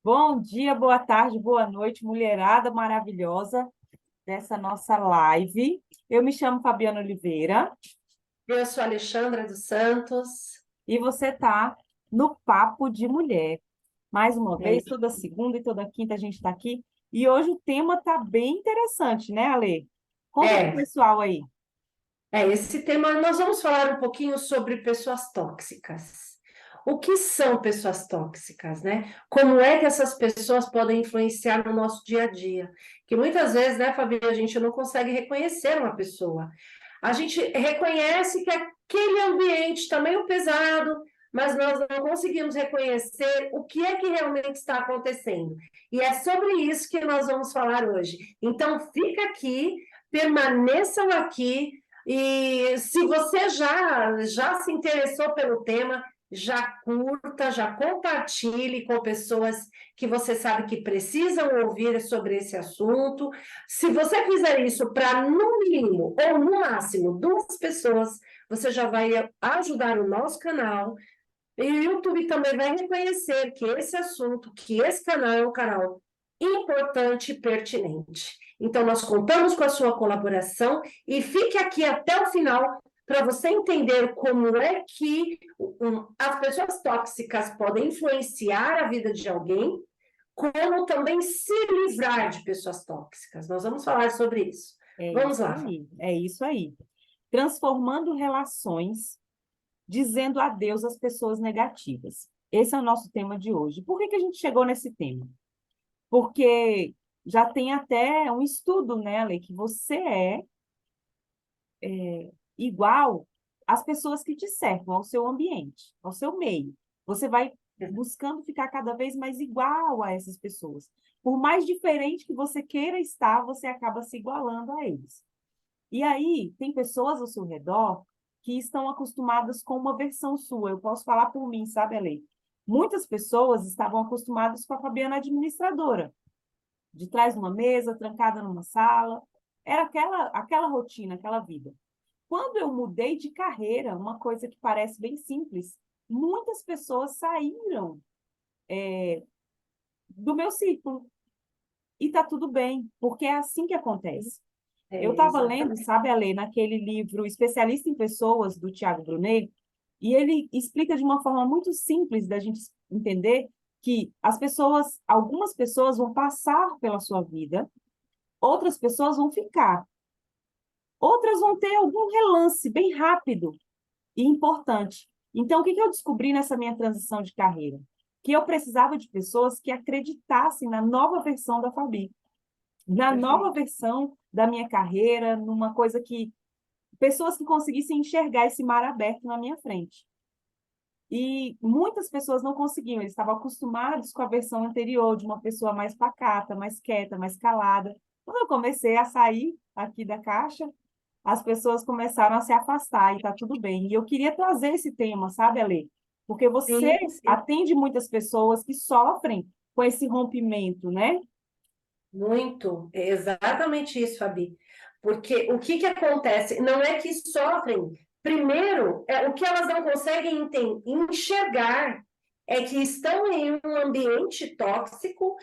Bom dia, boa tarde, boa noite, mulherada maravilhosa dessa nossa live. Eu me chamo Fabiana Oliveira Eu sou Alexandra dos Santos. e você está no Papo de Mulher. Mais uma É, vez, toda segunda e toda quinta a gente está aqui. E hoje o tema está bem interessante, né, Ale? Conta para o é, pessoal aí. esse tema nós vamos falar um pouquinho sobre pessoas tóxicas. O que são pessoas tóxicas, né? Como é que essas pessoas podem influenciar no nosso dia a dia? Que muitas vezes, né, Fabi, a gente não consegue reconhecer uma pessoa. A gente reconhece que aquele ambiente está meio pesado, mas nós não conseguimos reconhecer o que é que realmente está acontecendo. E é sobre isso que nós vamos falar hoje. Então, fica aqui, permaneçam aqui, e se você já se interessou pelo tema, já curta, já compartilhe com pessoas que você sabe que precisam ouvir sobre esse assunto. Se você fizer isso para, no mínimo, ou no máximo, duas pessoas, você já vai ajudar o nosso canal. E o YouTube também vai reconhecer que esse assunto, que esse canal é um canal importante e pertinente. Então, nós contamos com a sua colaboração e fique aqui até o final para você entender como é que as pessoas tóxicas podem influenciar a vida de alguém, como também se livrar de pessoas tóxicas. Nós vamos falar sobre isso. É Vamos isso lá, Fábio. aí, é isso aí. Transformando relações, dizendo adeus às pessoas negativas. Esse é o nosso tema de hoje. Por que que a gente chegou nesse tema? Porque já tem até um estudo nela que você é igual às pessoas que te cercam, ao seu ambiente, ao seu meio. Você vai buscando ficar cada vez mais igual a essas pessoas. Por mais diferente que você queira estar, você acaba se igualando a eles. E aí, tem pessoas ao seu redor que estão acostumadas com uma versão sua. Eu posso falar por mim, sabe, Ale? Muitas pessoas estavam acostumadas com a Fabiana administradora, de trás de uma mesa, trancada numa sala. Era aquela rotina, aquela vida. Quando eu mudei de carreira, uma coisa que parece bem simples, muitas pessoas saíram do meu círculo. E está tudo bem, porque é assim que acontece. Eu estava lendo, Exatamente. sabe, Ale, naquele livro Especialista em Pessoas, do Tiago Brunet, e ele explica de uma forma muito simples da gente entender que as pessoas, algumas pessoas vão passar pela sua vida, outras pessoas vão ficar. Outras vão ter algum relance bem rápido e importante. Então, o que que eu descobri nessa minha transição de carreira? Que eu precisava de pessoas que acreditassem na nova versão da Fabi, na nova Perfeito. versão da minha carreira, numa coisa que pessoas que conseguissem enxergar esse mar aberto na minha frente. E muitas pessoas não conseguiam, eles estavam acostumados com a versão anterior, de uma pessoa mais pacata, mais quieta, mais calada. Quando eu comecei a sair aqui da caixa, as pessoas começaram a se afastar e está tudo bem. E eu queria trazer esse tema, sabe, Ale? Porque você Sim, sim. atende muitas pessoas que sofrem com esse rompimento, né? Muito, é exatamente isso, Fabi. Porque o que que acontece? Não é que sofrem. Primeiro, o que elas não conseguem enxergar é que estão em um ambiente tóxico,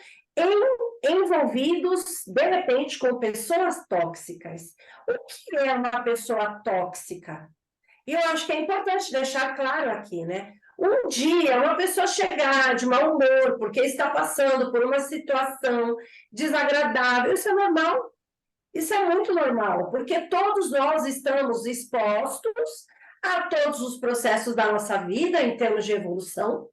envolvidos, de repente, com pessoas tóxicas. O que é uma pessoa tóxica? E eu acho que é importante deixar claro aqui, né? Um dia, uma pessoa chegar de mau humor porque está passando por uma situação desagradável, isso é normal, isso é muito normal, porque todos nós estamos expostos a todos os processos da nossa vida em termos de evolução,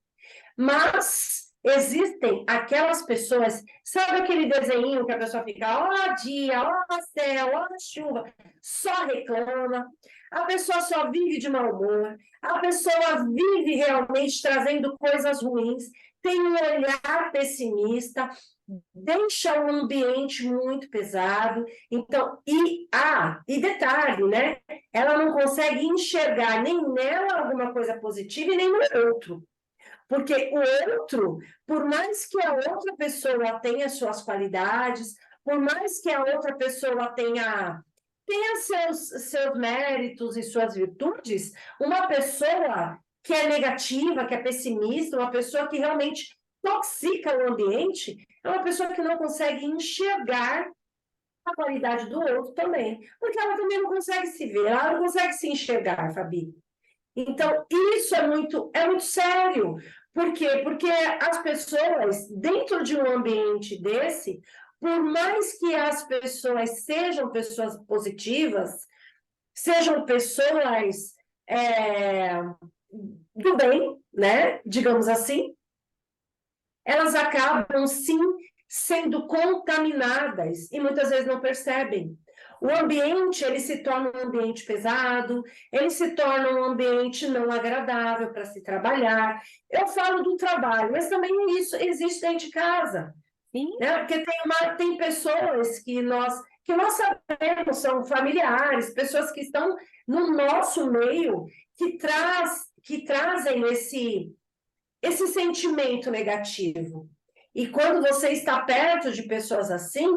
mas existem aquelas pessoas, sabe aquele desenho que a pessoa fica, ó dia, ó céu, ó chuva, só reclama, a pessoa só vive de mau humor, a pessoa vive realmente trazendo coisas ruins, tem um olhar pessimista, deixa o ambiente muito pesado. Então, e detalhe, né? Ela não consegue enxergar nem nela alguma coisa positiva e nem no outro. Porque o outro, por mais que a outra pessoa tenha suas qualidades, por mais que a outra pessoa tenha seus méritos e suas virtudes, uma pessoa que é negativa, que é pessimista, uma pessoa que realmente intoxica o ambiente é uma pessoa que não consegue enxergar a qualidade do outro também, porque ela também não consegue se ver, ela não consegue se enxergar, Fabi. Então, isso é muito sério. Por quê? Porque as pessoas, dentro de um ambiente desse, por mais que as pessoas sejam pessoas positivas, sejam pessoas do bem, né? Digamos assim, elas acabam, sim, sendo contaminadas e muitas vezes não percebem. O ambiente, ele se torna um ambiente pesado, ele se torna um ambiente não agradável para se trabalhar. Eu falo do trabalho, mas também isso existe dentro de casa. Sim. Né? Porque tem pessoas que nós sabemos, são familiares, pessoas que estão no nosso meio, que trazem esse sentimento negativo. E quando você está perto de pessoas assim,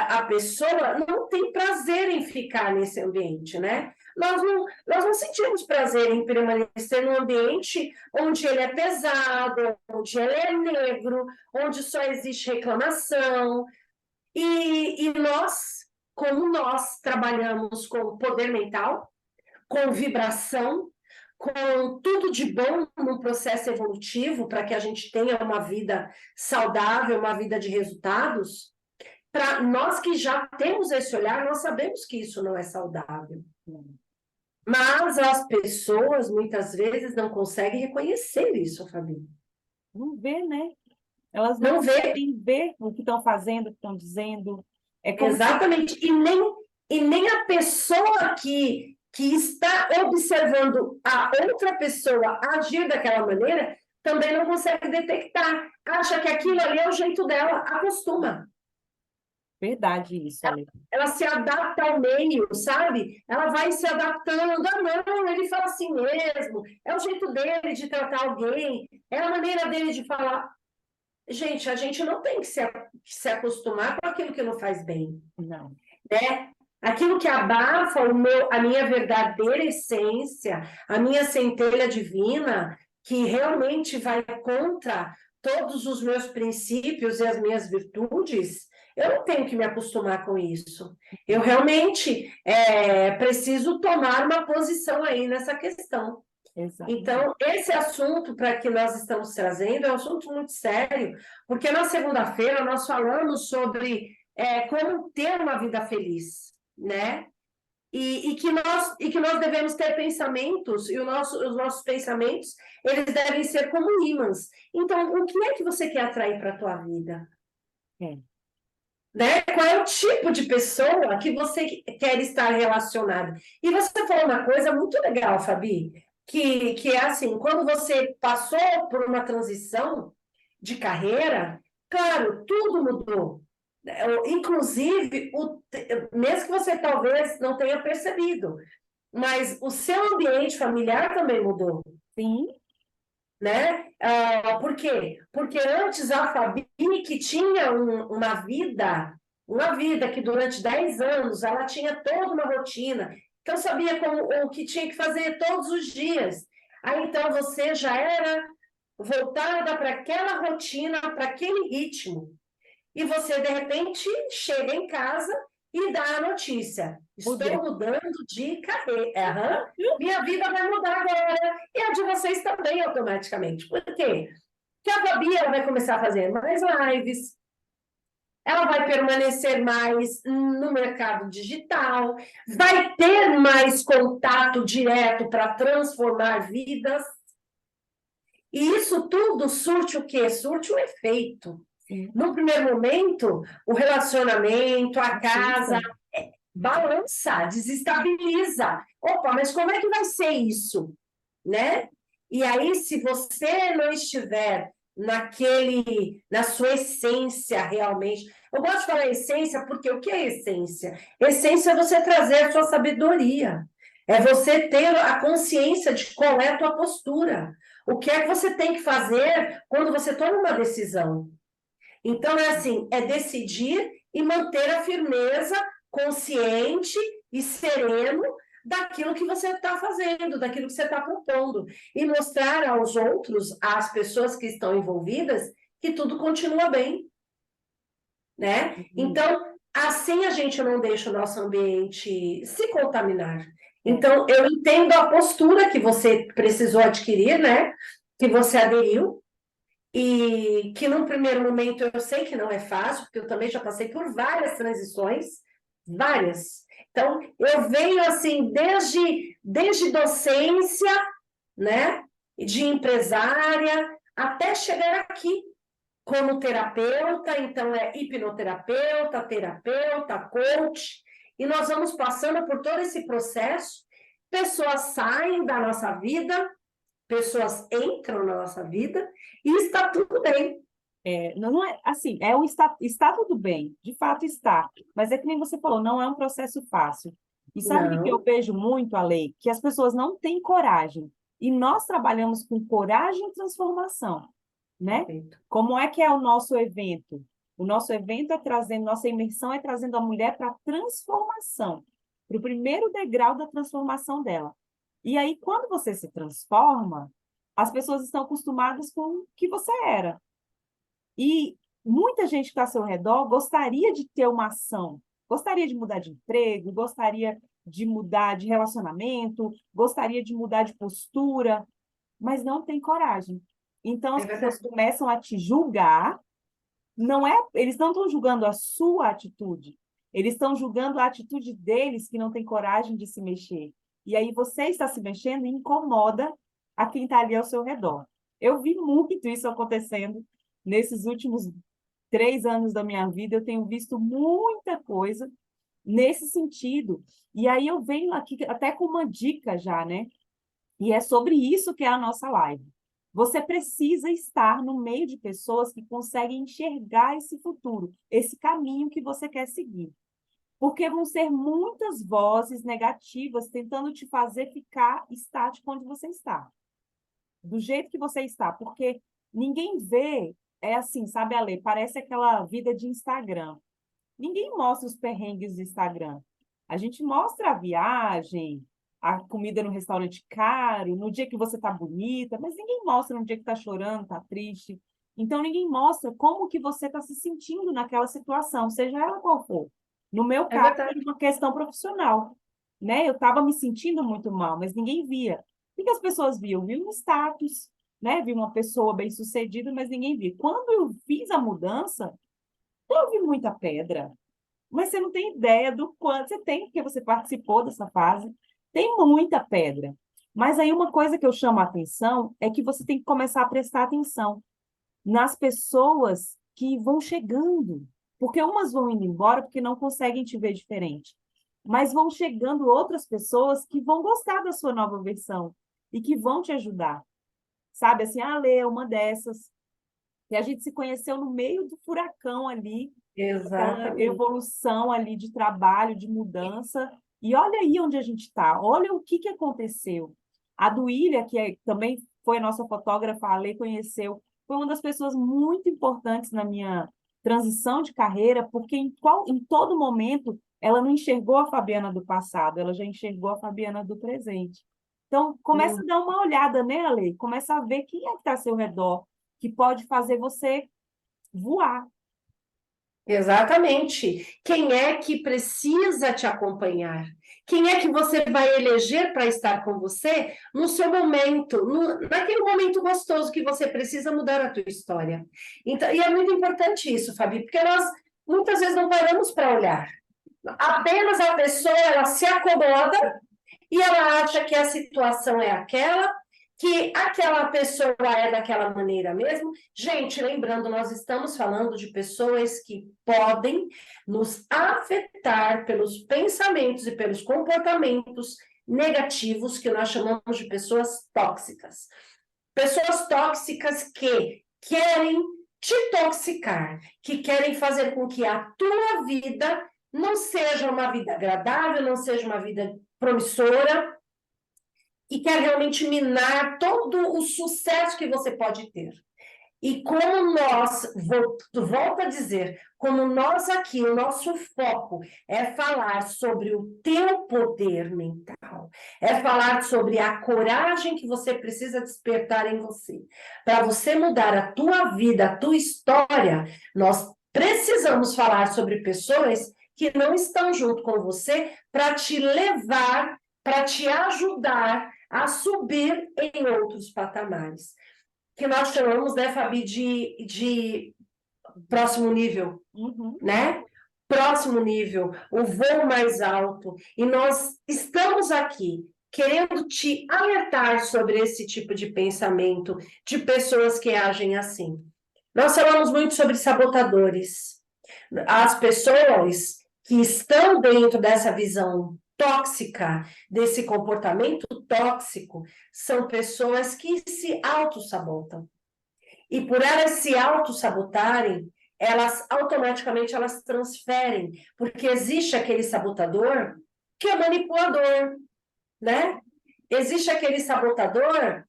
a pessoa não tem prazer em ficar nesse ambiente, né? Nós não sentimos prazer em permanecer num ambiente onde ele é pesado, onde ele é negro, onde só existe reclamação. E nós, como nós trabalhamos com poder mental, com vibração, com tudo de bom no processo evolutivo, para que a gente tenha uma vida saudável, uma vida de resultados, para nós que já temos esse olhar, nós sabemos que isso não é saudável. Mas as pessoas, muitas vezes, não conseguem reconhecer isso, Fabi. Não vê, né? Elas não conseguem ver o que estão fazendo, o que estão dizendo. É como Exatamente. Se... E nem a pessoa que está observando a outra pessoa agir daquela maneira também não consegue detectar. Acha que aquilo ali é o jeito dela, acostuma. Verdade isso, ela se adapta ao meio, sabe? Ela vai se adaptando. Ah, não, ele fala assim mesmo. É o jeito dele de tratar alguém. É a maneira dele de falar. Gente, a gente não tem que se acostumar com aquilo que não faz bem. Não. Né? Aquilo que abafa a minha verdadeira essência, a minha centelha divina, que realmente vai contra todos os meus princípios e as minhas virtudes, eu não tenho que me acostumar com isso. Eu realmente preciso tomar uma posição aí nessa questão. Exatamente. Então, esse assunto para que nós estamos trazendo é um assunto muito sério, porque na segunda-feira nós falamos sobre como ter uma vida feliz, né? E que nós devemos ter pensamentos, e os nossos pensamentos, eles devem ser como ímãs. Então, o que é que você quer atrair para a tua vida? Né? Qual é o tipo de pessoa que você quer estar relacionado? E você falou uma coisa muito legal, Fabi, que é assim, quando você passou por uma transição de carreira, claro, tudo mudou. Inclusive, mesmo que você talvez não tenha percebido, mas o seu ambiente familiar também mudou. Sim. Né? Por quê? Porque antes a Fabi, que tinha uma vida que durante 10 anos ela tinha toda uma rotina, então sabia o que tinha que fazer todos os dias. Aí então você já era voltada para aquela rotina, para aquele ritmo. E você, de repente, chega em casa e dá a notícia. Estou mudando de carreira. Minha vida vai mudar agora. E a de vocês também, automaticamente. Por quê? Porque a Fabi ela vai começar a fazer mais lives, ela vai permanecer mais no mercado digital, vai ter mais contato direto para transformar vidas. E isso tudo surte o quê? Surte o efeito. Sim. No primeiro momento, o relacionamento, a casa, balança, desestabiliza. Opa, mas como é que vai ser isso? Né? E aí, se você não estiver na sua essência realmente... Eu gosto de falar essência porque o que é essência? Essência é você trazer a sua sabedoria. É você ter a consciência de qual é a tua postura. O que é que você tem que fazer quando você toma uma decisão. Então, é assim, é decidir e manter a firmeza, consciente e sereno, daquilo que você está fazendo, daquilo que você está propondo, e mostrar aos outros, às pessoas que estão envolvidas, que tudo continua bem, né? Então, assim a gente não deixa o nosso ambiente se contaminar. Então, eu entendo a postura que você precisou adquirir, né? Que você aderiu, e que num primeiro momento eu sei que não é fácil, porque eu também já passei por várias transições, várias. Então, eu venho assim, desde docência, né? De empresária, até chegar aqui como terapeuta, então é hipnoterapeuta, terapeuta, coach, e nós vamos passando por todo esse processo, pessoas saem da nossa vida, pessoas entram na nossa vida, e está tudo bem. Não é assim, está tudo bem, de fato está, mas é que nem você falou, não é um processo fácil. E sabe o que eu Não, vejo muito, Ale? Que as pessoas não têm coragem. E nós trabalhamos com coragem e transformação, né? perfeito. Como é que é o nosso evento? O nosso evento é trazendo, nossa imersão é trazendo a mulher para a transformação, para o primeiro degrau da transformação dela. E aí, quando você se transforma, as pessoas estão acostumadas com o que você era. E muita gente que está ao seu redor gostaria de ter uma ação, gostaria de mudar de emprego, gostaria de mudar de relacionamento, gostaria de mudar de postura, mas não tem coragem. Então É as pessoas verdade. começam a te julgar, não é, eles não estão julgando a sua atitude, eles estão julgando a atitude deles que não tem coragem de se mexer. E aí você está se mexendo e incomoda a quem está ali ao seu redor. Eu vi muito isso acontecendo nesses últimos 3 anos da minha vida, eu tenho visto muita coisa nesse sentido. E aí eu venho aqui até com uma dica já, né? E é sobre isso que é a nossa live. Você precisa estar no meio de pessoas que conseguem enxergar esse futuro, esse caminho que você quer seguir. Porque vão ser muitas vozes negativas tentando te fazer ficar estático onde você está, do jeito que você está, porque ninguém vê, é assim, sabe, Ale? Parece aquela vida de Instagram. Ninguém mostra os perrengues do Instagram. A gente mostra a viagem, a comida no restaurante caro, no dia que você tá bonita, mas ninguém mostra no dia que tá chorando, tá triste. Então ninguém mostra como que você está se sentindo naquela situação, seja ela qual for. No meu É caso, era verdade. uma questão profissional, né? Eu estava me sentindo muito mal, mas ninguém via. O que as pessoas viam? Viam um status, né? Viam uma pessoa bem-sucedida, mas ninguém via. Quando eu fiz a mudança, houve muita pedra, mas você não tem ideia do quanto você tem, porque você participou dessa fase. Tem muita pedra. Mas aí uma coisa que eu chamo a atenção é que você tem que começar a prestar atenção nas pessoas que vão chegando. Porque umas vão indo embora porque não conseguem te ver diferente. Mas vão chegando outras pessoas que vão gostar da sua nova versão e que vão te ajudar. Sabe assim, a Lê é uma dessas. E a gente se conheceu no meio do furacão ali, aquela Exatamente. evolução ali de trabalho, de mudança. E olha aí onde a gente está, olha o que aconteceu. A Duília, também foi a nossa fotógrafa, a Lê conheceu, foi uma das pessoas muito importantes na minha transição de carreira, porque em todo momento ela não enxergou a Fabiana do passado, ela já enxergou a Fabiana do presente. Então, começa a dar uma olhada, né, Ale? Começa a ver quem é que está ao seu redor, que pode fazer você voar. Exatamente. Quem é que precisa te acompanhar? Quem é que você vai eleger para estar com você no seu momento, naquele momento gostoso que você precisa mudar a tua história? Então, e é muito importante isso, Fabi, porque nós muitas vezes não paramos para olhar. Apenas a pessoa ela se acomoda e ela acha que a situação é aquela, que aquela pessoa é daquela maneira mesmo. Gente, lembrando, nós estamos falando de pessoas que podem nos afetar pelos pensamentos e pelos comportamentos negativos que nós chamamos de pessoas tóxicas. Pessoas tóxicas que querem te toxicar, que querem fazer com que a tua vida não seja uma vida agradável, não seja uma vida promissora, e quer realmente minar todo o sucesso que você pode ter. E como nós, volto a dizer, como nós aqui, o nosso foco é falar sobre o teu poder mental, é falar sobre a coragem que você precisa despertar em você, para você mudar a tua vida, a tua história, nós precisamos falar sobre pessoas que não estão junto com você para te levar, para te ajudar a subir em outros patamares. Que nós chamamos, né, Fabi, de próximo nível, né? Próximo nível, o voo mais alto. E nós estamos aqui querendo te alertar sobre esse tipo de pensamento, de pessoas que agem assim. Nós falamos muito sobre sabotadores. As pessoas que estão dentro dessa visão tóxica, desse comportamento tóxico, são pessoas que se auto-sabotam. E por elas se auto-sabotarem, elas automaticamente elas transferem, porque existe aquele sabotador que é manipulador, né? Existe aquele sabotador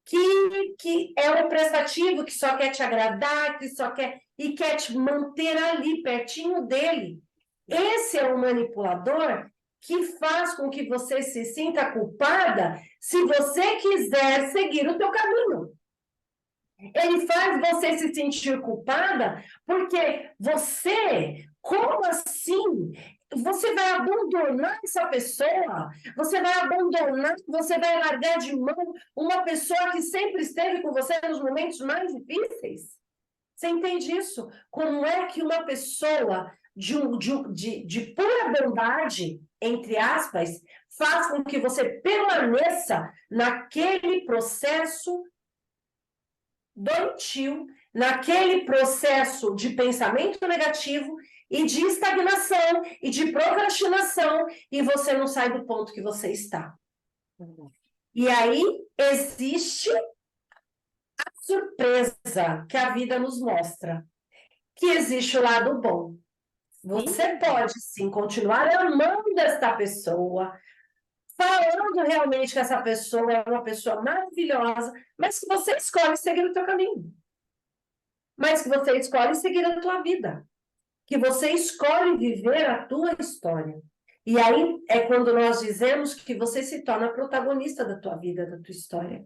que é o prestativo, que só quer te agradar, que só quer e quer te manter ali pertinho dele. Esse é o manipulador que faz com que você se sinta culpada se você quiser seguir o teu caminho. Ele faz você se sentir culpada porque você, como assim? Você vai abandonar essa pessoa, você vai abandonar, você vai largar de mão uma pessoa que sempre esteve com você nos momentos mais difíceis? Você entende isso? Como é que uma pessoa de pura bondade, entre aspas, faz com que você permaneça naquele processo doentio, naquele processo de pensamento negativo e de estagnação e de procrastinação, e você não sai do ponto que você está. E aí existe a surpresa que a vida nos mostra, que existe o lado bom. Você pode, sim, continuar amando esta pessoa, falando realmente que essa pessoa é uma pessoa maravilhosa, mas que você escolhe seguir o teu caminho. Mas que você escolhe seguir a tua vida. Que você escolhe viver a tua história. E aí é quando nós dizemos que você se torna protagonista da tua vida, da tua história.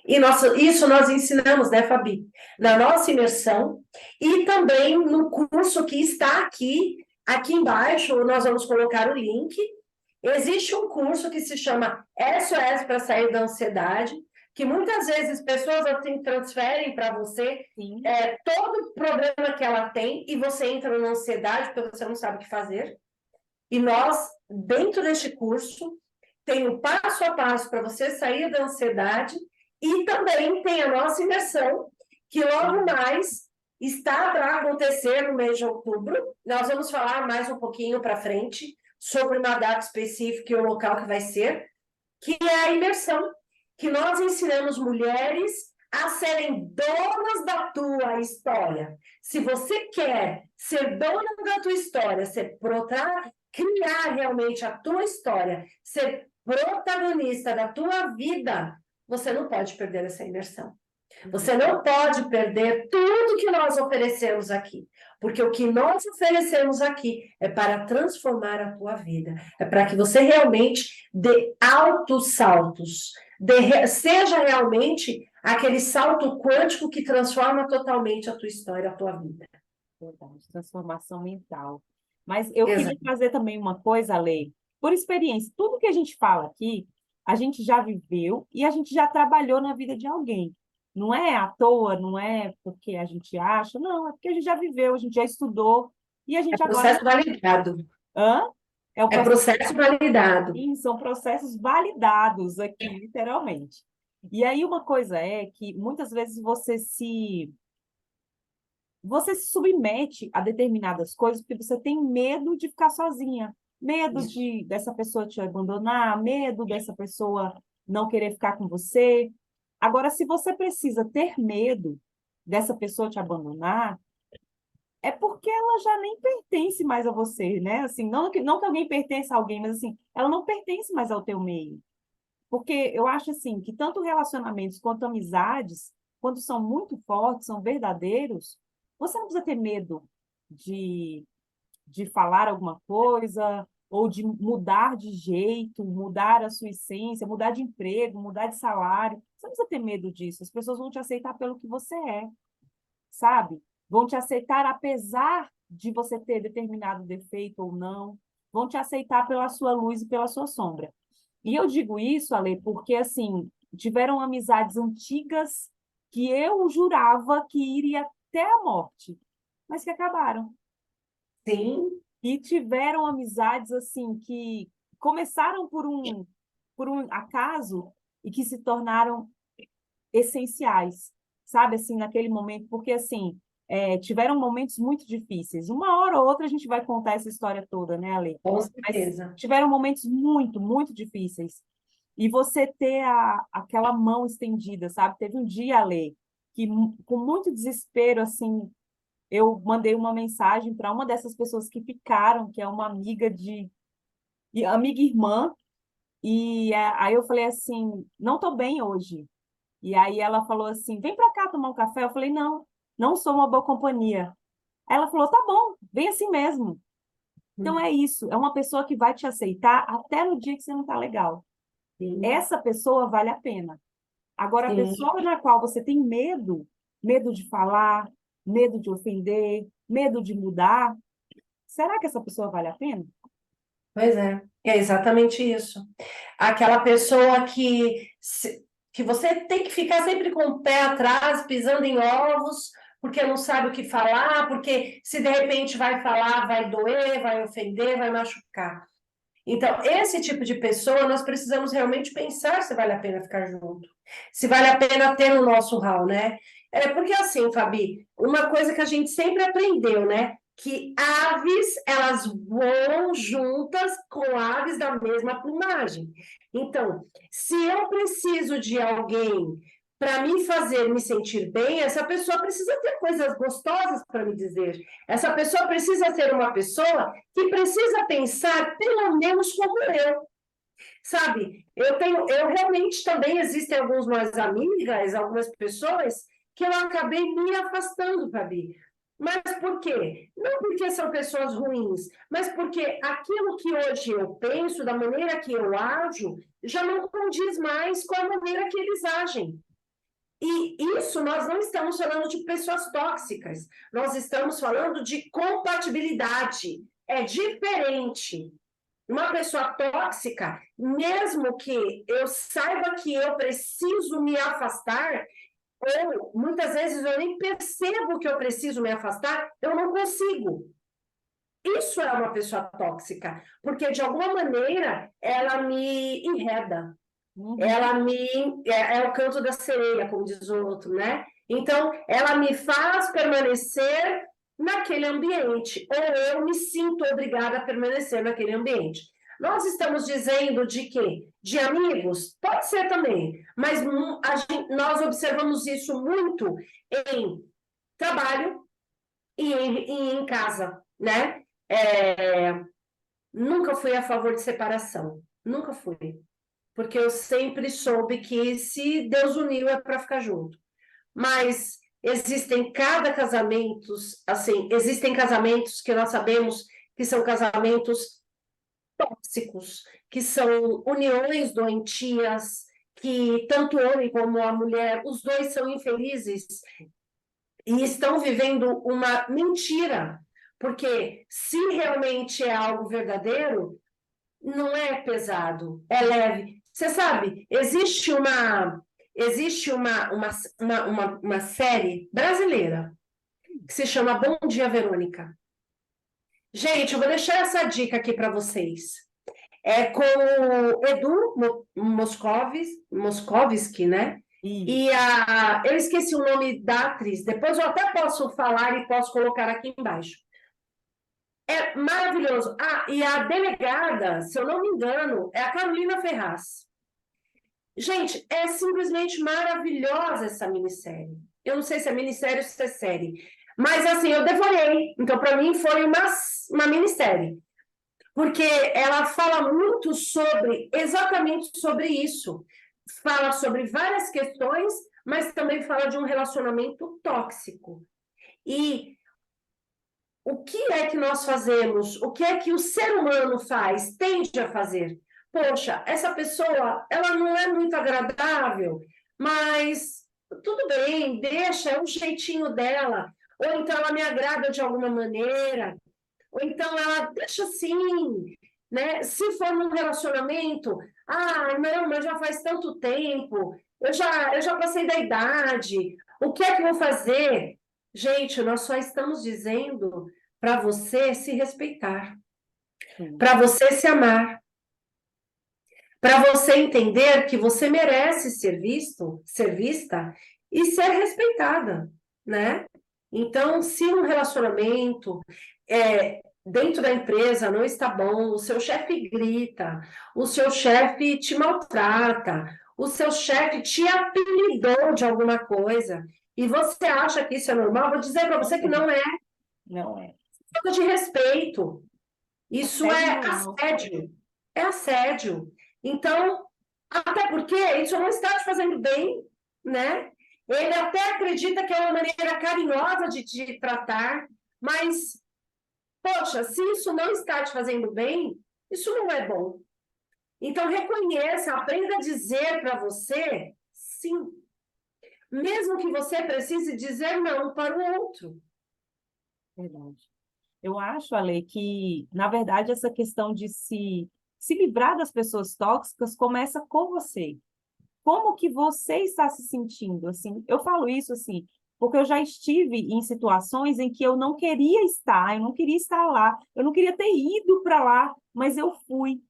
E isso nós ensinamos, né, Fabi? Na nossa imersão e também no curso que está aqui embaixo, nós vamos colocar o link. Existe um curso que se chama SOS para sair da ansiedade, que muitas vezes pessoas assim transferem para você todo o problema que ela tem e você entra na ansiedade porque você não sabe o que fazer. E nós, dentro deste curso, tem o passo a passo para você sair da ansiedade e também tem a nossa imersão, que logo mais está para acontecer no mês de outubro. Nós vamos falar mais um pouquinho para frente sobre uma data específica e o local que vai ser, que é a imersão, que nós ensinamos mulheres a serem donas da tua história. Se você quer ser dona da tua história, criar realmente a tua história, ser protagonista da tua vida, você não pode perder essa imersão. Você não pode perder tudo que nós oferecemos aqui, porque o que nós oferecemos aqui é para transformar a tua vida, é para que você realmente dê altos saltos, seja realmente aquele salto quântico que transforma totalmente a tua história, a tua vida. Verdade, transformação mental. Mas eu queria fazer também uma coisa, Lei, por experiência, tudo que a gente fala aqui, a gente já viveu e a gente já trabalhou na vida de alguém. Não é à toa, não é porque a gente acha, não, é porque a gente já viveu, a gente já estudou e a gente agora... Processo validado. Hã? É processo validado. Sim, são processos validados aqui, literalmente. E aí uma coisa é que muitas vezes você se submete a determinadas coisas porque você tem medo de ficar sozinha, medo dessa pessoa te abandonar, medo dessa pessoa não querer ficar com você. Agora, se você precisa ter medo dessa pessoa te abandonar, é porque ela já nem pertence mais a você, né? Assim, não que alguém pertença a alguém, mas assim, ela não pertence mais ao teu meio. Porque eu acho assim que tanto relacionamentos quanto amizades quando são muito fortes, são verdadeiros, você não precisa ter medo de, de falar alguma coisa, ou de mudar de jeito, mudar a sua essência, mudar de emprego, mudar de salário. Você não precisa ter medo disso. As pessoas vão te aceitar pelo que você é, sabe? Vão te aceitar apesar de você ter determinado defeito ou não. Vão te aceitar pela sua luz e pela sua sombra. E eu digo isso, Ale, porque, assim, tiveram amizades antigas que eu jurava que iria até a morte, mas que acabaram. Sim, E tiveram amizades, assim, que começaram por um acaso e que se tornaram essenciais, sabe, assim, naquele momento, porque, assim, tiveram momentos muito difíceis. Uma hora ou outra a gente vai contar essa história toda, né, Ale? com Mas certeza. tiveram momentos muito, muito difíceis. E você ter aquela mão estendida, sabe? Teve um dia, Ale, que com muito desespero, assim, eu mandei uma mensagem para uma dessas pessoas que ficaram, que é uma amiga amiga e irmã, e aí eu falei assim, não estou bem hoje. E aí ela falou assim, vem para cá tomar um café. Eu falei, não, não sou uma boa companhia. Aí ela falou, tá bom, vem assim mesmo. Então é isso, é uma pessoa que vai te aceitar até no dia que você não está legal. Sim, Essa pessoa vale a pena. Agora, a sim. pessoa na qual você tem medo, medo de falar, medo de ofender, medo de mudar, será que essa pessoa vale a pena? Pois é exatamente isso. Aquela pessoa que você tem que ficar sempre com o pé atrás, pisando em ovos, porque não sabe o que falar, porque se de repente vai falar, vai doer, vai ofender, vai machucar. Então, esse tipo de pessoa, nós precisamos realmente pensar se vale a pena ficar junto, se vale a pena ter no nosso hall, né? Porque assim, Fabi, uma coisa que a gente sempre aprendeu, né? Que aves, elas voam juntas com aves da mesma plumagem. Então, se eu preciso de alguém para me fazer me sentir bem, essa pessoa precisa ter coisas gostosas para me dizer. Essa pessoa precisa ser uma pessoa que precisa pensar pelo menos como eu. Sabe, eu realmente também existem algumas mais amigas, algumas pessoas que eu acabei me afastando, Fabi. Mas por quê? Não porque são pessoas ruins, mas porque aquilo que hoje eu penso, da maneira que eu ajo, já não condiz mais com a maneira que eles agem. E isso nós não estamos falando de pessoas tóxicas, nós estamos falando de compatibilidade. É diferente. Uma pessoa tóxica, mesmo que eu saiba que eu preciso me afastar, ou muitas vezes eu nem percebo que eu preciso me afastar, eu não consigo. Isso é uma pessoa tóxica, porque de alguma maneira ela me enreda, Uhum. ela me é o canto da sereia, como diz o outro, né? Então, ela me faz permanecer naquele ambiente, ou eu me sinto obrigada a permanecer naquele ambiente. Nós estamos dizendo de quê? De amigos? Pode ser também, mas nós observamos isso muito em trabalho e em casa, né? Nunca fui a favor de separação, nunca fui. Porque eu sempre soube que se Deus uniu é para ficar junto. Mas existem cada casamentos, assim, existem casamentos que nós sabemos que são casamentos tóxicos, que são uniões doentias, que tanto o homem como a mulher, os dois são infelizes e estão vivendo uma mentira, porque se realmente é algo verdadeiro, não é pesado, é leve. Você sabe, existe uma série brasileira que se chama Bom Dia, Verônica. Gente, eu vou deixar essa dica aqui para vocês. É com o Edu Moscovici, né? E Isso. eu esqueci o nome da atriz. Depois eu até posso falar e posso colocar aqui embaixo. É maravilhoso. Ah, e a delegada, se eu não me engano, é a Carolina Ferraz. Gente, é simplesmente maravilhosa essa minissérie. Eu não sei se é minissérie ou se é série. Mas, assim, eu devorei. Então, para mim, foi uma minissérie. Porque ela fala muito exatamente sobre isso. Fala sobre várias questões, mas também fala de um relacionamento tóxico. E o que é que nós fazemos? O que é que o ser humano faz, tende a fazer? Poxa, essa pessoa, ela não é muito agradável, mas tudo bem, deixa, é um jeitinho dela. Ou então ela me agrada de alguma maneira, ou então ela deixa assim, né? Se for num relacionamento, não, mas já faz tanto tempo, eu já passei da idade, o que é que eu vou fazer? Gente, nós só estamos dizendo para você se respeitar, para você se amar, para você entender que você merece ser visto, ser vista e ser respeitada, né? Então, se um relacionamento dentro da empresa não está bom, o seu chefe grita, o seu chefe te maltrata, o seu chefe te apelidou de alguma coisa, e você acha que isso é normal, vou dizer para você que não é. Não é. Falta de respeito. Isso Assédio é moral. assédio. É assédio. Então, até porque isso não está te fazendo bem, né? Ele até acredita que é uma maneira carinhosa de te tratar, mas, poxa, se isso não está te fazendo bem, isso não é bom. Então, reconheça, aprenda a dizer para você sim, mesmo que você precise dizer não para o outro. Verdade. Eu acho, Ale, que, na verdade, essa questão de se livrar das pessoas tóxicas começa com você. Como que você está se sentindo? Assim, eu falo isso assim, porque eu já estive em situações em que eu não queria estar, eu não queria estar lá, eu não queria ter ido para lá, mas eu fui.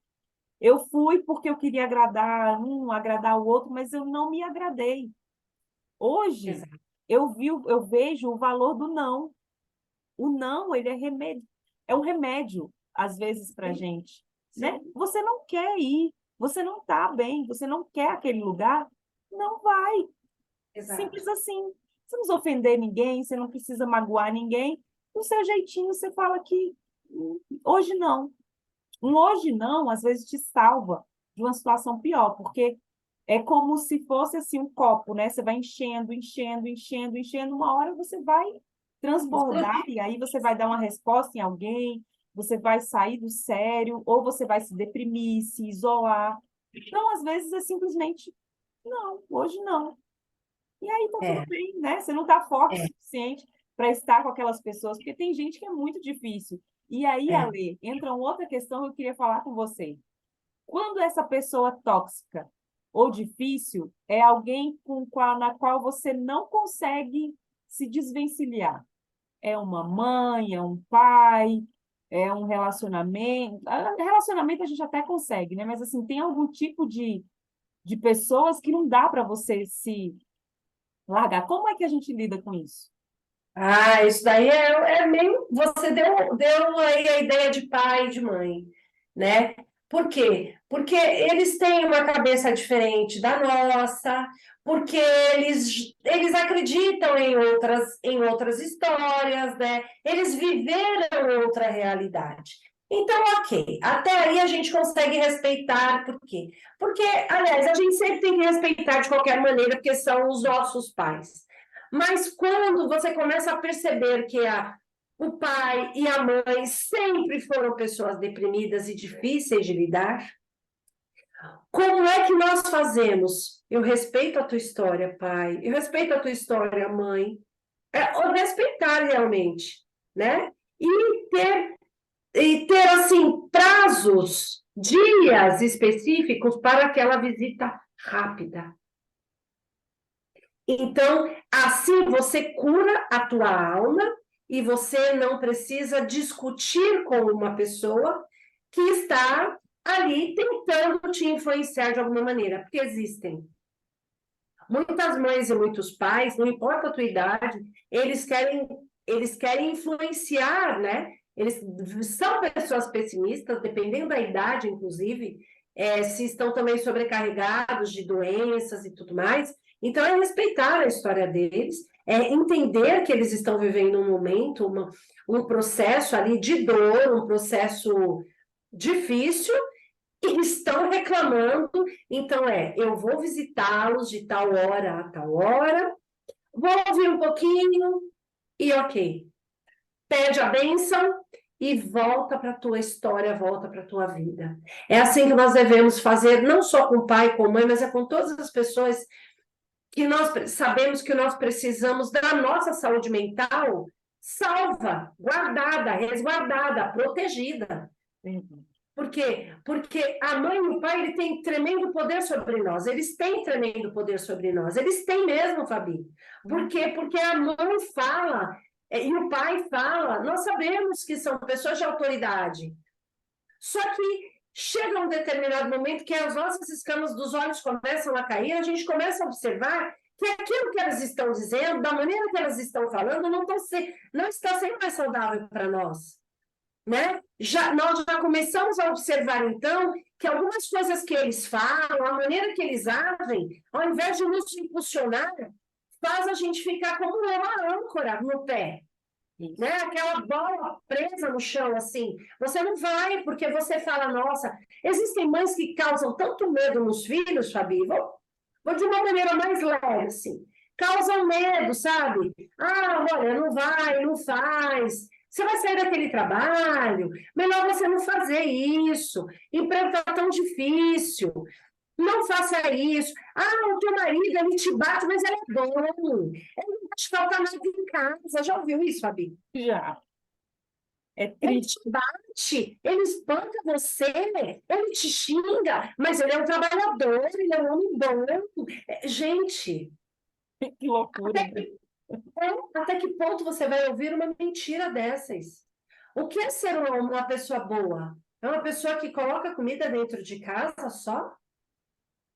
Eu fui porque eu queria agradar um, agradar o outro, mas eu não me agradei. Hoje, Exato. eu vejo o valor do não. O não, ele é um remédio, às vezes, para a Sim, gente, né? sim, Você não quer ir, você não está bem, você não quer aquele lugar, não vai. exato. Simples assim. Você não precisa ofender ninguém, você não precisa magoar ninguém. Do seu jeitinho, você fala que hoje não. Um hoje não, às vezes, te salva de uma situação pior, porque é como se fosse assim um copo, né? Você vai enchendo, enchendo, enchendo, enchendo, uma hora você vai transbordar e aí você vai dar uma resposta em alguém, você vai sair do sério, ou você vai se deprimir, se isolar. Então, às vezes, é simplesmente não, hoje não. E aí tá tudo É, bem, né? Você não tá forte o é, suficiente para estar com aquelas pessoas, porque tem gente que é muito difícil. E aí, é. Ale, entra uma outra questão que eu queria falar com você. Quando essa pessoa tóxica ou difícil é alguém na qual você não consegue se desvencilhar. É uma mãe, é um pai, é um relacionamento. Relacionamento a gente até consegue, né? Mas assim, tem algum tipo de pessoas que não dá para você se largar. Como é que a gente lida com isso? Isso daí é meio. Você deu aí a ideia de pai e de mãe, né? Por quê? Porque eles têm uma cabeça diferente da nossa, porque eles acreditam em outras histórias, né? Eles viveram outra realidade. Então, ok, até aí a gente consegue respeitar, por quê? Porque, aliás, a gente sempre tem que respeitar de qualquer maneira, porque são os nossos pais. Mas quando você começa a perceber que o pai e a mãe sempre foram pessoas deprimidas e difíceis de lidar, como é que nós fazemos? Eu respeito a tua história, pai, eu respeito a tua história, mãe. Ou respeitar realmente, né? E ter assim, prazos, dias específicos para aquela visita rápida. Então, assim você cura a tua alma e você não precisa discutir com uma pessoa que está ali tentando te influenciar de alguma maneira, porque existem muitas mães e muitos pais, não importa a tua idade, eles querem influenciar, né? Eles são pessoas pessimistas, dependendo da idade, inclusive, se estão também sobrecarregados de doenças e tudo mais. Então, é respeitar a história deles, é entender que eles estão vivendo um momento, um processo ali de dor, um processo difícil, e estão reclamando. Então, eu vou visitá-los de tal hora a tal hora, vou ouvir um pouquinho e ok. Pede a bênção e volta para a tua história, volta para a tua vida. É assim que nós devemos fazer, não só com o pai, com a mãe, mas é com todas as pessoas que nós sabemos que nós precisamos da nossa saúde mental salva, guardada, resguardada, protegida. Por quê? Porque a mãe e o pai, ele tem tremendo poder sobre nós. Eles têm tremendo poder sobre nós. Eles têm mesmo, Fabi. Por quê? Porque a mãe fala e o pai fala. Nós sabemos que são pessoas de autoridade. Só que chega um determinado momento que as nossas escamas dos olhos começam a cair, a gente começa a observar que aquilo que elas estão dizendo, da maneira que elas estão falando, não está sendo mais saudável para nós. Né? Nós já começamos a observar, então, que algumas coisas que eles falam, a maneira que eles agem, ao invés de nos impulsionar, faz a gente ficar como uma âncora no pé. Né? Aquela bola presa no chão, assim. Você não vai, porque você fala, nossa, existem mães que causam tanto medo nos filhos, Fabi, vou de uma maneira mais leve, assim. Causam medo, sabe? Ah, olha, não vai, não faz. Você vai sair daquele trabalho, melhor você não fazer isso. Emprego está tão difícil. Não faça isso. Ah, o teu marido, ele te bate, mas ele é bom. Ele não te falta nada em casa. Já ouviu isso, Fabi? Já. É Ele triste. te bate, ele espanca você, ele te xinga, mas ele é um trabalhador, ele é um homem bom. Gente, Que loucura. até que ponto você vai ouvir uma mentira dessas? O que é ser uma pessoa boa? É uma pessoa que coloca comida dentro de casa só?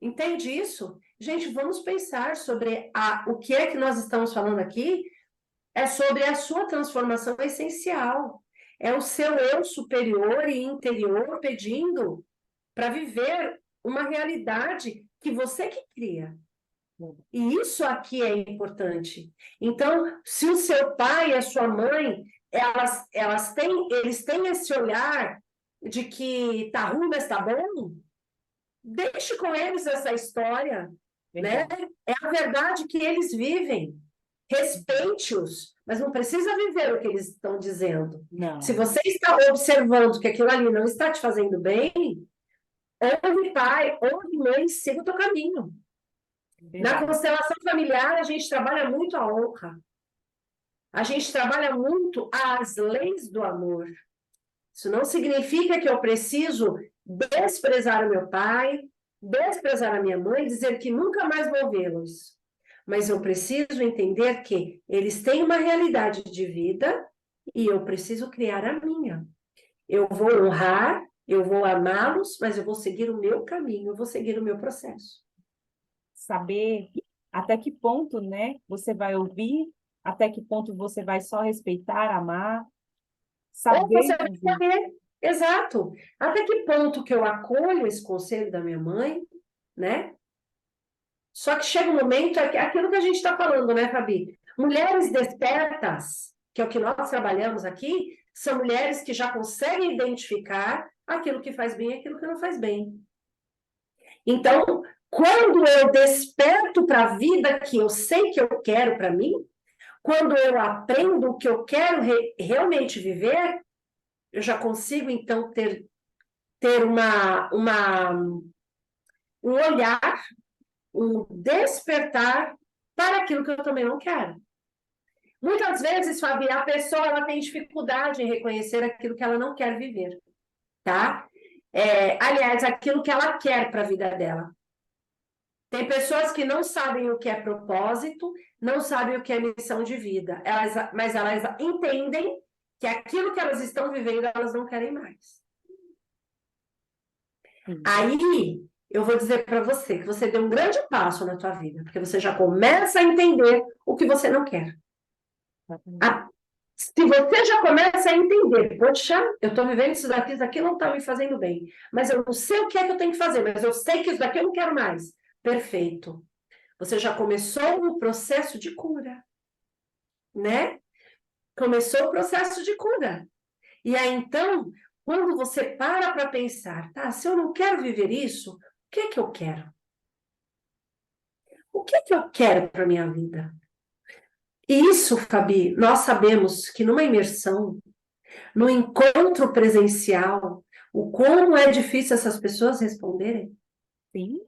Entende isso? Gente, vamos pensar sobre o que é que nós estamos falando aqui. É sobre a sua transformação essencial. É o seu eu superior e interior pedindo para viver uma realidade que você que cria. E isso aqui é importante. Então, se o seu pai e a sua mãe, eles têm esse olhar de que tá ruim, mas tá bom, deixe com eles essa história, né? É a verdade que eles vivem. Respeite-os, mas não precisa viver o que eles estão dizendo. Não. Se você está observando que aquilo ali não está te fazendo bem, ouve pai, ouve mãe, siga o teu caminho. Na constelação familiar, a gente trabalha muito a honra. A gente trabalha muito as leis do amor. Isso não significa que eu preciso desprezar o meu pai, desprezar a minha mãe, dizer que nunca mais vou vê-los. Mas eu preciso entender que eles têm uma realidade de vida e eu preciso criar a minha. Eu vou honrar, eu vou amá-los, mas eu vou seguir o meu caminho, eu vou seguir o meu processo. Saber até que ponto, né, você vai ouvir, até que ponto você vai só respeitar, amar, saber. Ou você vai saber, exato. Até que ponto que eu acolho esse conselho da minha mãe, né? Só que chega um momento, é aquilo que a gente está falando, né, Fabi? Mulheres despertas, que é o que nós trabalhamos aqui, são mulheres que já conseguem identificar aquilo que faz bem e aquilo que não faz bem. Então, quando eu desperto para a vida que eu sei que eu quero para mim, quando eu aprendo o que eu quero realmente viver, eu já consigo, então, ter um olhar, um despertar para aquilo que eu também não quero. Muitas vezes, Fabi, a pessoa ela tem dificuldade em reconhecer aquilo que ela não quer viver, tá? Aliás, aquilo que ela quer para a vida dela. Tem pessoas que não sabem o que é propósito, não sabem o que é missão de vida, mas elas entendem que aquilo que elas estão vivendo, elas não querem mais. Aí, eu vou dizer para você que você deu um grande passo na tua vida, porque você já começa a entender o que você não quer. Se você já começa a entender, poxa, eu estou vivendo isso daqui não está me fazendo bem, mas eu não sei o que é que eu tenho que fazer, mas eu sei que isso daqui eu não quero mais. Perfeito. Você já começou o processo de cura, né? Começou o processo de cura. E aí, então, Quando você para pensar, tá, se eu não quero viver isso, o que é que eu quero? O que é que eu quero para minha vida? E isso, Fabi, nós sabemos que numa imersão, no encontro presencial, o como é difícil essas pessoas responderem. Sim,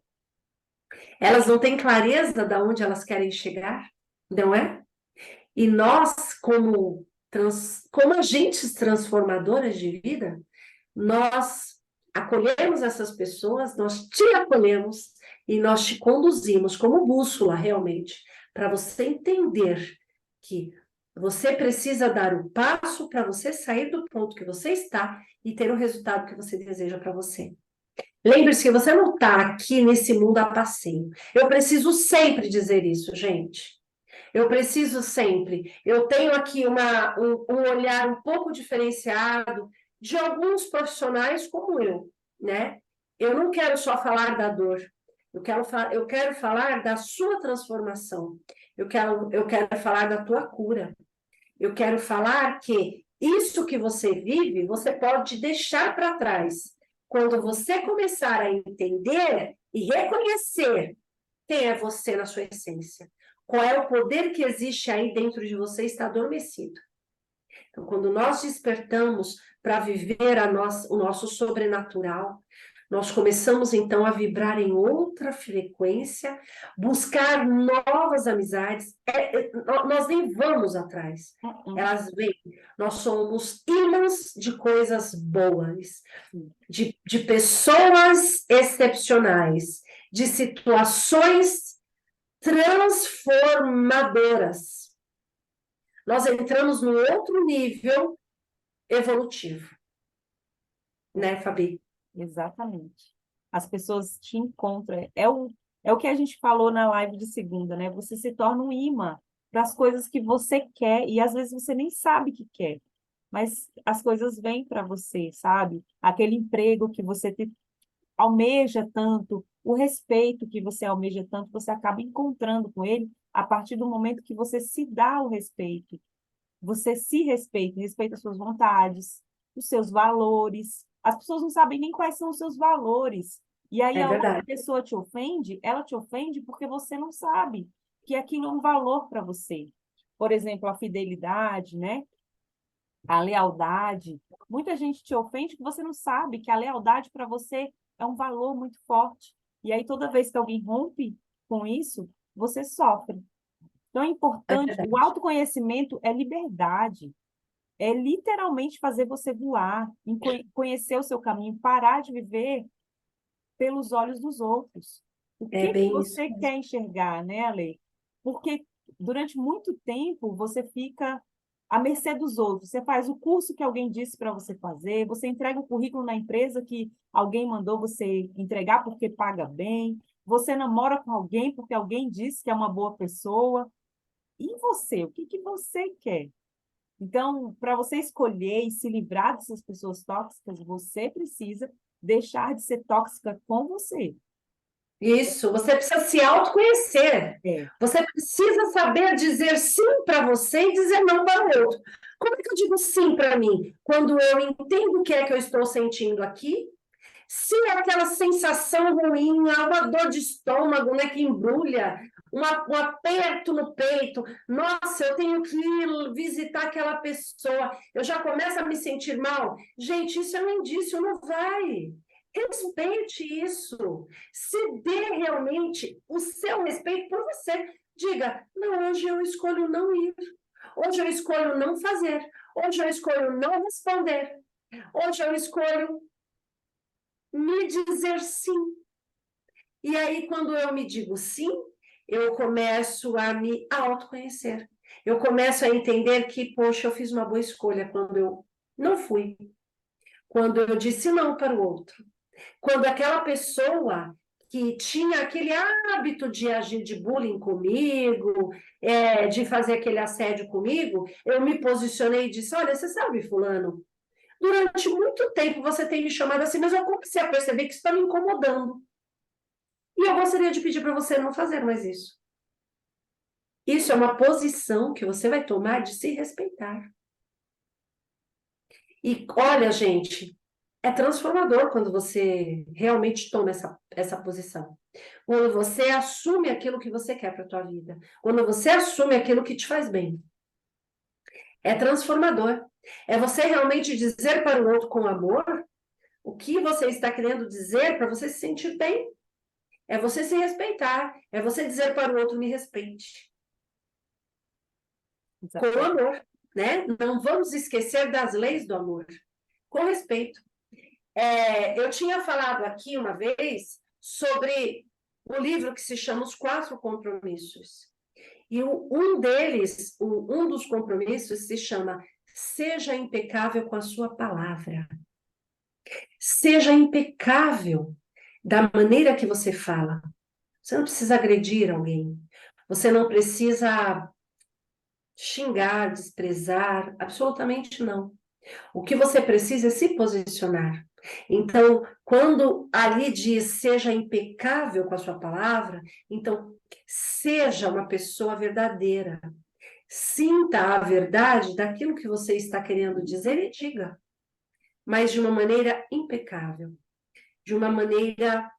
Elas não têm clareza de onde elas querem chegar, não é? E nós, como agentes transformadores de vida, nós acolhemos essas pessoas, nós te acolhemos e nós te conduzimos como bússola, realmente, para você entender que você precisa dar o passo para você sair do ponto que você está e ter o resultado que você deseja para você. Lembre-se que você não está aqui nesse mundo a passeio. Eu preciso sempre dizer isso, gente. Eu preciso sempre. Eu tenho aqui um olhar um pouco diferenciado de alguns profissionais como eu, né? Eu não quero só falar da dor. Eu quero falar da sua transformação. Eu quero falar da tua cura. Eu quero falar que isso que você vive, você pode deixar para trás. Quando você começar a entender e reconhecer quem é você na sua essência, qual é o poder que existe aí dentro de você está adormecido. Então, quando nós despertamos para viver o nosso sobrenatural, nós começamos então a vibrar em outra frequência, buscar novas amizades. Nós nem vamos atrás, elas vêm. Nós somos imãs de coisas boas, de pessoas excepcionais, de situações transformadoras. Nós entramos num outro nível evolutivo, né, Fabi? exatamente. As pessoas te encontram. É o que a gente falou na live de segunda, né? Você se torna um imã para as coisas que você quer e às vezes você nem sabe que quer, mas as coisas vêm para você, sabe? Aquele emprego que você almeja tanto, o respeito que você almeja tanto, você acaba encontrando com ele a partir do momento que você se dá o respeito. Você se respeita, respeita as suas vontades, os seus valores. As pessoas não sabem nem quais são os seus valores. E aí É a outra verdade. pessoa te ofende, ela te ofende porque você não sabe que aquilo é um valor para você. Por exemplo, a fidelidade, né? A lealdade. Muita gente te ofende porque você não sabe que a lealdade para você é um valor muito forte. E aí, toda vez que alguém rompe com isso, você sofre. Então, é É importante. O verdade. autoconhecimento é liberdade. É literalmente fazer você voar, conhecer o seu caminho, parar de viver pelos olhos dos outros. O É que que bem isso você mesmo. quer enxergar, né, Ale? Porque durante muito tempo você fica à mercê dos outros. Você faz o curso que alguém disse para você fazer, você entrega o currículo na empresa que alguém mandou você entregar porque paga bem, você namora com alguém porque alguém disse que é uma boa pessoa. E você? O que que você quer? Então, para você escolher e se livrar dessas pessoas tóxicas, você precisa deixar de ser tóxica com você. Isso, você precisa se autoconhecer. É, Você precisa saber dizer sim para você e dizer não para o outro. Como é que eu digo sim para mim? Quando eu entendo o que é que eu estou sentindo aqui, se é aquela sensação ruim, uma dor de estômago, né, que embrulha, um aperto no peito, nossa, eu tenho que ir visitar aquela pessoa, eu já começo a me sentir mal. Gente, isso é um indício, não vai. Respeite isso. Se dê realmente o seu respeito por você. Diga, não, hoje eu escolho não ir. Hoje eu escolho não fazer. Hoje eu escolho não responder. Hoje eu escolho me dizer sim. E aí, quando eu me digo sim, eu começo a me autoconhecer. Eu começo a entender que, poxa, eu fiz uma boa escolha quando eu não fui. Quando eu disse não para o outro. Quando aquela pessoa que tinha aquele hábito de agir de bullying comigo, de fazer aquele assédio comigo, eu me posicionei e disse, olha, você sabe, fulano, durante muito tempo você tem me chamado assim, mas eu comecei a perceber que isso está me incomodando. E eu gostaria de pedir para você não fazer mais isso. Isso é uma posição que você vai tomar de se respeitar. E olha, gente, É transformador quando você realmente toma essa posição. Quando você assume aquilo que você quer para a tua vida. Quando você assume aquilo que te faz bem. É transformador. É você realmente dizer para o outro com amor o que você está querendo dizer para você se sentir bem. É você se respeitar. É você dizer para o outro, me respeite. Com Exatamente. amor, né? Não vamos esquecer das leis do amor. Com respeito. Eu tinha falado aqui uma vez sobre o livro que se chama Os Quatro Compromissos. E um dos compromissos se chama Seja impecável com a sua palavra. Seja impecável da maneira que você fala. Você não precisa agredir alguém. Você não precisa xingar, desprezar, absolutamente não. O que você precisa é se posicionar. Então, quando ali diz seja impecável com a sua palavra, então seja uma pessoa verdadeira. Sinta a verdade daquilo que você está querendo dizer e diga, mas de uma maneira impecável, de uma maneira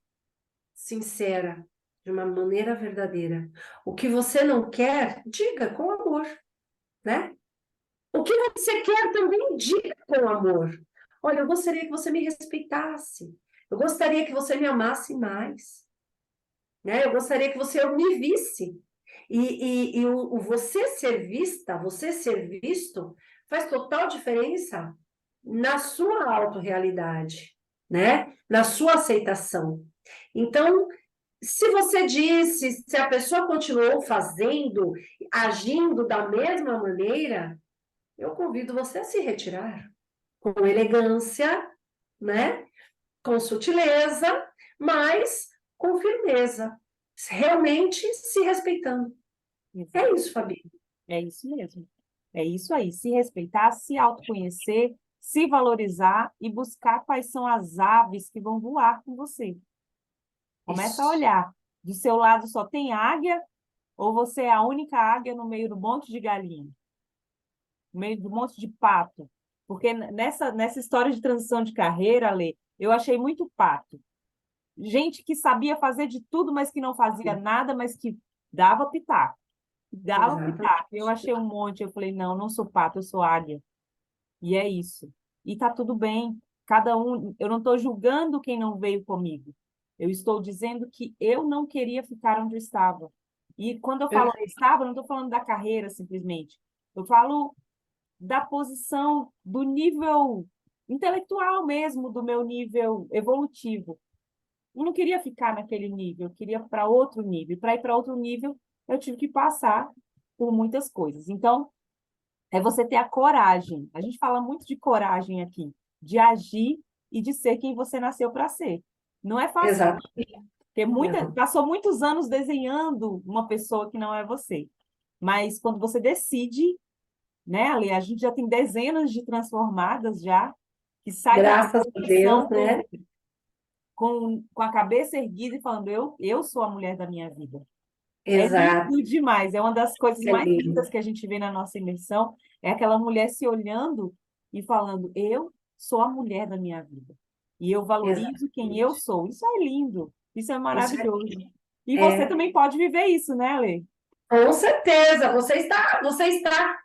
sincera, de uma maneira verdadeira. O que você não quer, diga com amor, né? O que você quer também diga com amor. Olha, eu gostaria que você me respeitasse. Eu gostaria que você me amasse mais. Né? Eu gostaria que você me visse. E o você ser vista, você ser visto, faz total diferença na sua autorrealidade, né? Na sua aceitação. Então, se você disse, se a pessoa continuou fazendo, agindo da mesma maneira, eu convido você a se retirar com elegância, né? Com sutileza, mas com firmeza, realmente se respeitando. É Exato. isso, Fabi. É isso mesmo. É isso aí. Se respeitar, se autoconhecer, se valorizar e buscar quais são as aves que vão voar com você. Começa a Isso. olhar. Do seu lado só tem águia ou você é a única águia no meio do monte de galinha? No meio do monte de pato? Porque nessa história de transição de carreira, Lê, eu achei muito pato. Gente que sabia fazer de tudo, mas que não fazia nada, mas que dava pitaco. Dava pitaco. Eu Exatamente. achei um monte, eu falei, não, não sou pato, eu sou águia. E é isso. E tá tudo bem. Cada um, eu não estou julgando quem não veio comigo. Eu estou dizendo que eu não queria ficar onde eu estava. E quando eu falo onde eu estava, eu não estou falando da carreira simplesmente. Eu falo da posição, do nível intelectual mesmo, do meu nível evolutivo. Eu não queria ficar naquele nível, eu queria para outro nível. Para ir para outro nível, eu tive que passar por muitas coisas. Então, é você ter a coragem. A gente fala muito de coragem aqui, de agir e de ser quem você nasceu para ser. Não é fácil, Exato. porque Não. passou muitos anos desenhando uma pessoa que não é você. Mas quando você decide, né, Ale, a gente já tem dezenas de transformadas já, que sai da Graças a Deus, profissão né? com a cabeça erguida e falando, eu sou a mulher da minha vida. É Exato. lindo demais, é uma das coisas É mais lindo. lindas que a gente vê na nossa imersão, é aquela mulher se olhando e falando, eu sou a mulher da minha vida. E eu valorizo quem eu Exatamente. sou. Isso é lindo, isso é Isso maravilhoso. E você é também pode viver isso, né, Lê? com certeza. Você está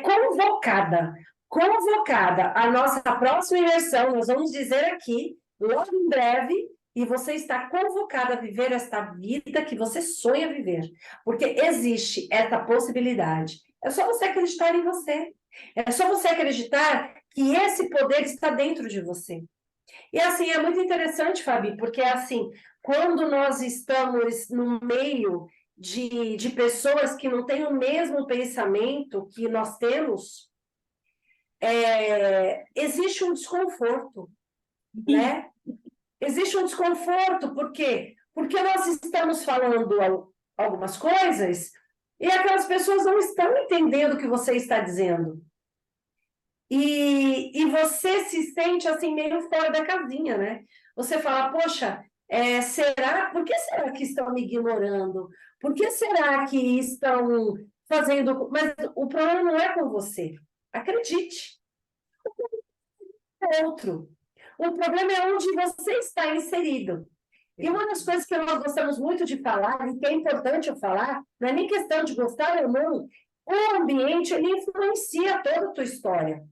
convocada. Convocada. A nossa próxima imersão, nós vamos dizer aqui, logo em breve, e você está convocada a viver esta vida que você sonha viver. Porque existe essa possibilidade. É só você acreditar em você. É só você acreditar que esse poder está dentro de você. E assim, é muito interessante, Fabi, porque assim, quando nós estamos no meio de pessoas que não têm o mesmo pensamento que nós temos, existe um desconforto, né? Existe um desconforto, por quê? Porque nós estamos falando algumas coisas e aquelas pessoas não estão entendendo o que você está dizendo. E você se sente assim meio fora da casinha, né? Você fala, poxa, por que será que estão me ignorando? Por que será que estão fazendo... Mas o problema não é com você. Acredite, é outro. O problema é onde você está inserido. E uma das coisas que nós gostamos muito de falar, e que é importante eu falar, não é nem questão de gostar ou não, o ambiente, ele influencia toda a tua história.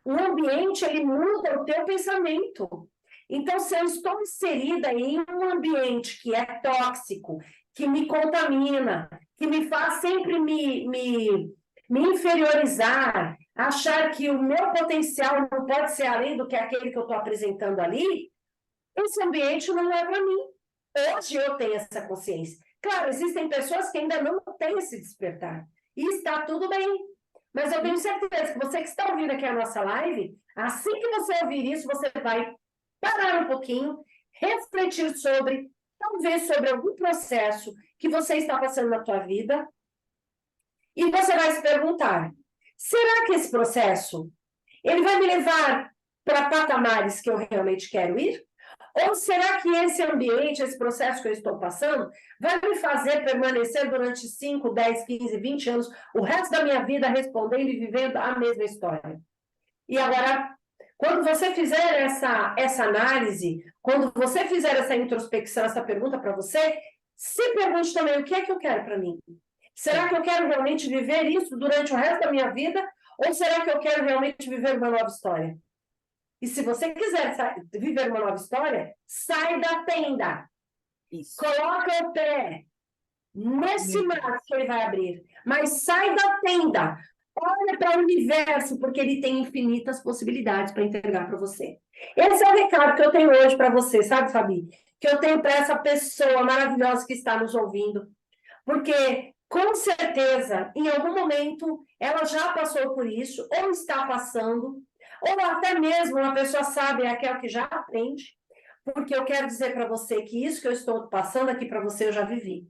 O ambiente, ele muda o teu pensamento. Então, se eu estou inserida em um ambiente que é tóxico, que me contamina, que me faz sempre me inferiorizar, achar que o meu potencial não pode ser além do que aquele que eu estou apresentando ali, esse ambiente não é para mim. Hoje eu tenho essa consciência. Claro, existem pessoas que ainda não têm esse despertar. E está tudo bem. Mas eu tenho certeza que você que está ouvindo aqui a nossa live, assim que você ouvir isso, você vai parar um pouquinho, refletir sobre, talvez sobre algum processo que você está passando na tua vida, e você vai se perguntar, será que esse processo, ele vai me levar para patamares que eu realmente quero ir? Ou será que esse ambiente, esse processo que eu estou passando, vai me fazer permanecer durante 5, 10, 15, 20 anos, o resto da minha vida respondendo e vivendo a mesma história? E agora, quando você fizer essa análise, quando você fizer essa introspecção, essa pergunta para você, se pergunte também o que é que eu quero para mim. Será que eu quero realmente viver isso durante o resto da minha vida? Ou será que eu quero realmente viver uma nova história? E se você quiser viver uma nova história, sai da tenda. Isso. Coloca o pé nesse mar que ele vai abrir. Mas sai da tenda. Olha para o universo, porque ele tem infinitas possibilidades para entregar para você. Esse é o recado que eu tenho hoje para você, sabe, Fabi? Que eu tenho para essa pessoa maravilhosa que está nos ouvindo. Porque, com certeza, em algum momento, ela já passou por isso, ou está passando, ou até mesmo uma pessoa sabe, é aquela que já aprende, porque eu quero dizer para você que isso que eu estou passando aqui para você, eu já vivi.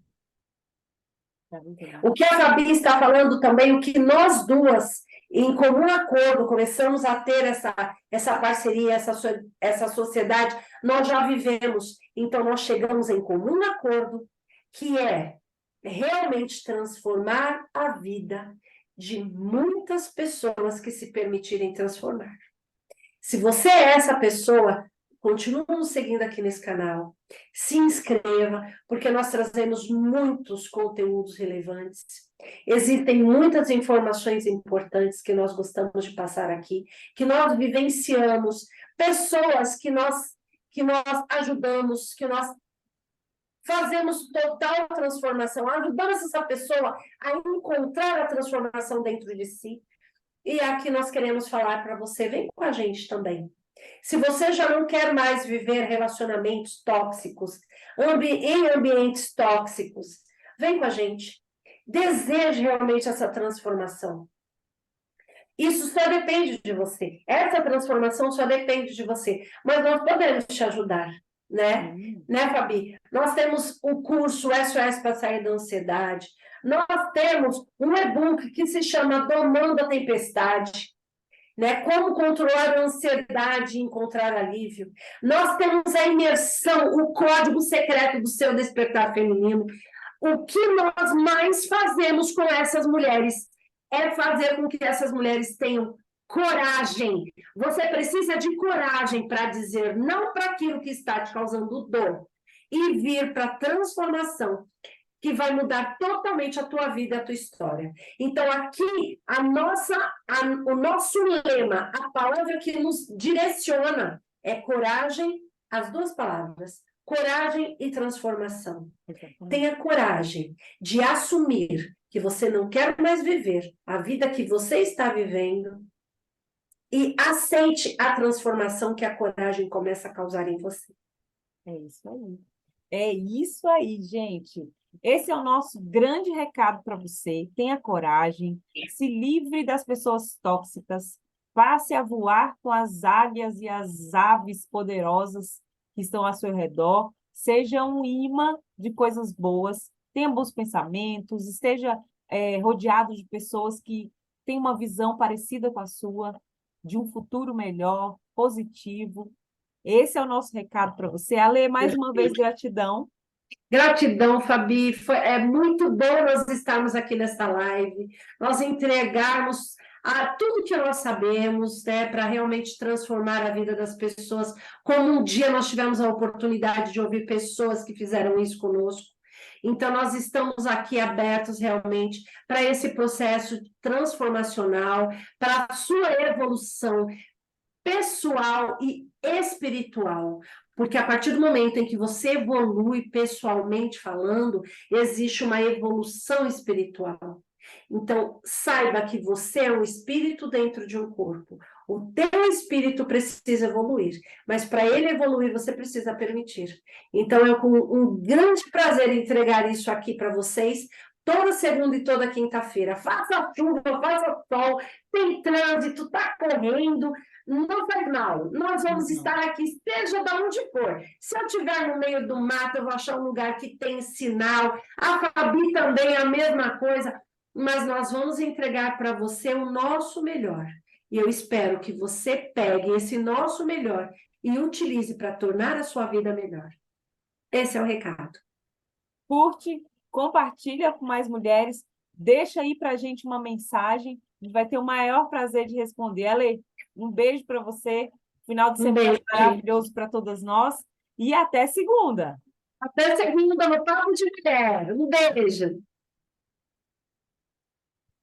O que a Fabi está falando também, o que nós duas, em comum acordo, começamos a ter essa parceria, essa sociedade, nós já vivemos. Então, nós chegamos em comum acordo, que é realmente transformar a vida de muitas pessoas que se permitirem transformar. Se você é essa pessoa, continue nos seguindo aqui nesse canal, se inscreva, porque nós trazemos muitos conteúdos relevantes, existem muitas informações importantes que nós gostamos de passar aqui, que nós vivenciamos, pessoas que nós ajudamos, que nós fazemos total transformação, ajudamos essa pessoa a encontrar a transformação dentro de si. E aqui nós queremos falar para você, vem com a gente também. Se você já não quer mais viver relacionamentos tóxicos, em ambientes tóxicos, vem com a gente. Deseje realmente essa transformação. Isso só depende de você. Essa transformação só depende de você. Mas nós podemos te ajudar, né? Né, Fabi? Nós temos o curso SOS para sair da ansiedade. Nós temos um e-book que se chama Domando a Tempestade, né? Como controlar a ansiedade e encontrar alívio. Nós temos a imersão, o código secreto do seu despertar feminino. O que nós mais fazemos com essas mulheres é fazer com que essas mulheres tenham coragem. Você precisa de coragem para dizer não para aquilo que está te causando dor e vir para a transformação que vai mudar totalmente a tua vida, a tua história. Então, aqui, o nosso lema, a palavra que nos direciona é coragem, as duas palavras, coragem e transformação. Tenha coragem de assumir que você não quer mais viver a vida que você está vivendo e aceite a transformação que a coragem começa a causar em você. É isso aí. É isso aí, gente. Esse é o nosso grande recado para você. Tenha coragem, se livre das pessoas tóxicas, passe a voar com as águias e as aves poderosas que estão ao seu redor, seja um imã de coisas boas, tenha bons pensamentos, esteja rodeado de pessoas que têm uma visão parecida com a sua, de um futuro melhor, positivo. Esse é o nosso recado para você. Ale, mais uma vez, gratidão. Gratidão, Fabi. É muito bom nós estarmos aqui nesta live, nós entregarmos tudo que nós sabemos, né, para realmente transformar a vida das pessoas, como um dia nós tivemos a oportunidade de ouvir pessoas que fizeram isso conosco. Então, nós estamos aqui abertos realmente para esse processo transformacional, para a sua evolução pessoal e espiritual. Porque a partir do momento em que você evolui pessoalmente falando, existe uma evolução espiritual. Então, saiba que você é um espírito dentro de um corpo. O teu espírito precisa evoluir, mas para ele evoluir, você precisa permitir. Então, é com um grande prazer entregar isso aqui para vocês, toda segunda e toda quinta-feira. Faça chuva, faça sol, tem trânsito, está correndo, não faz mal. Nós vamos estar aqui, seja de onde for. Se eu estiver no meio do mato, eu vou achar um lugar que tem sinal. A Fabi também, a mesma coisa. Mas nós vamos entregar para você o nosso melhor. E eu espero que você pegue esse nosso melhor e utilize para tornar a sua vida melhor. Esse é o recado. Curte, compartilha com mais mulheres, deixa aí para a gente uma mensagem, a gente vai ter o maior prazer de responder. Ale, um beijo para você, final de semana maravilhoso para todas nós e até segunda. Até segunda no Papo de Mulher. Um beijo.